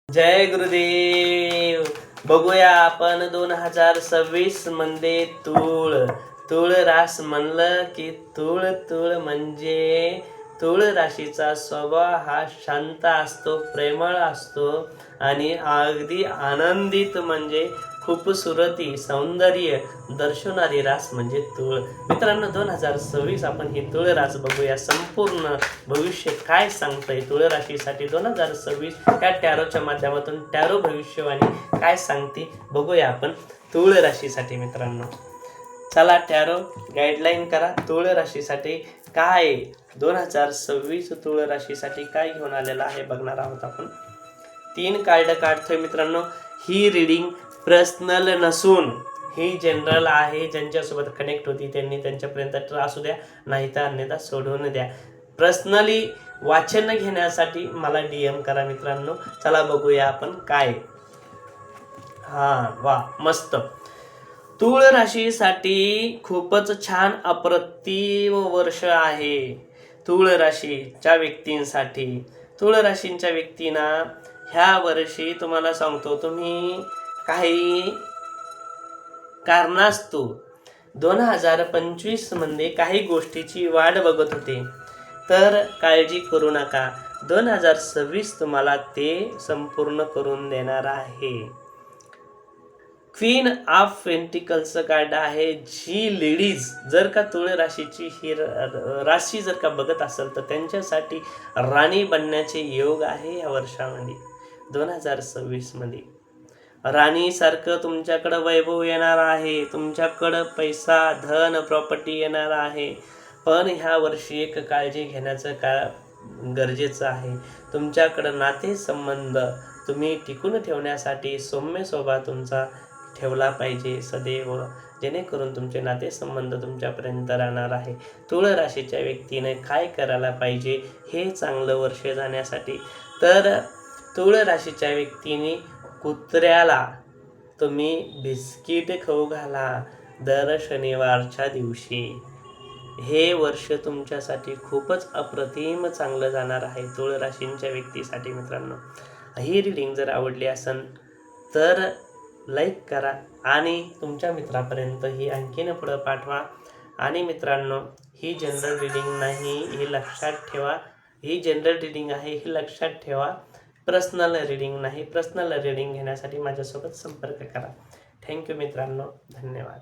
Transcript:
जय गुरुदेव. बघूया आपण 2026 मध्ये तूळ रास म्हणलं की तूळ म्हणजे तूळ राशीचा स्वभाव हा शांत असतो, प्रेमळ असतो आणि अगदी आनंदित म्हणजे खूपसुरती सौंदर्य दर्शवणारी रास म्हणजे तूळ. मित्रांनो, 2026 आपण ही तूळ रास बघूया. संपूर्ण भविष्य काय सांगतंय तूळ राशीसाठी 2026 या टॅरोच्या माध्यमातून टॅरो भविष्यवाणी काय सांगते बघूया आपण तूळ राशीसाठी. मित्रांनो, चला टॅरो गाईडलाईन करा. तूळ राशीसाठी काय 2026 तूळ राशीसाठी काय घेऊन आलेला आहे बघणार आहोत आपण. 3 कार्ड काढतोय मित्रांनो. ही रीडिंग पर्सनल नसून ही जनरल आहे. ज्यांच्यासोबत कनेक्ट होती त्यांनी त्यांच्यापर्यंत असू द्या, नाही तर अन्यथा सोडून द्या. पर्सनली वाचन घेण्यासाठी मला DM करा मित्रांनो. चला बघूया आपण काय. वा मस्त. तूळ राशीसाठी खूपच छान अप्रतिम वर्ष आहे तूळ राशीच्या व्यक्तींसाठी. तूळ राशींच्या व्यक्तींना ह्या वर्षी तुम्हाला सांगतो, तुम्ही काही कारणास्तव 2025 मध्ये काही गोष्टीची वाट बघत होते, तर काळजी करू नका. 2026 तुम्हाला ते संपूर्ण करून देणार आहे. क्वीन ऑफ पेंटिकल्सचं कार्ड आहे. जी लेडीज जर का तूळ राशीची ही राशी जर का बघत असेल तर त्यांच्यासाठी राणी बनण्याचे योग आहे या वर्षामध्ये. 2026 मध्ये राणीसारखं तुमच्याकडं वैभव येणार आहे, तुमच्याकडं पैसा, धन, प्रॉपर्टी येणार आहे. पण ह्या वर्षी एक काळजी घेण्याचं गरजेचं आहे. तुमच्याकडं नातेसंबंध तुम्ही टिकून ठेवण्यासाठी सौम्य स्वभाव तुमचा ठेवला पाहिजे सदैव, जेणेकरून तुमचे नातेसंबंध तुमच्यापर्यंत राहणार आहे. तूळ राशीच्या व्यक्तीने काय करायला पाहिजे हे चांगलं वर्ष जाण्यासाठी, तर तूळ राशीच्या व्यक्तीने कुत्र्याला तुम्ही बिस्किट खाऊ घाला दर शनिवारच्या दिवशी. हे वर्ष तुमच्यासाठी खूपच अप्रतिम चांगलं जाणार आहे तूळ राशींच्या व्यक्तीसाठी. मित्रांनो, ही रीडिंग जर आवडली असेल तर लाईक करा आणि तुमच्या मित्रापर्यंत ही आणखीन पुढं पाठवा. आणि मित्रांनो, ही जनरल रीडिंग नाही, ही लक्षात ठेवा. ही जनरल रीडिंग आहे, ही लक्षात ठेवा. पर्सनल रीडिंग नाही. पर्सनल रीडिंग घेण्यासाठी माझ्यासोबत संपर्क करा. थँक्यू मित्रांनो, धन्यवाद.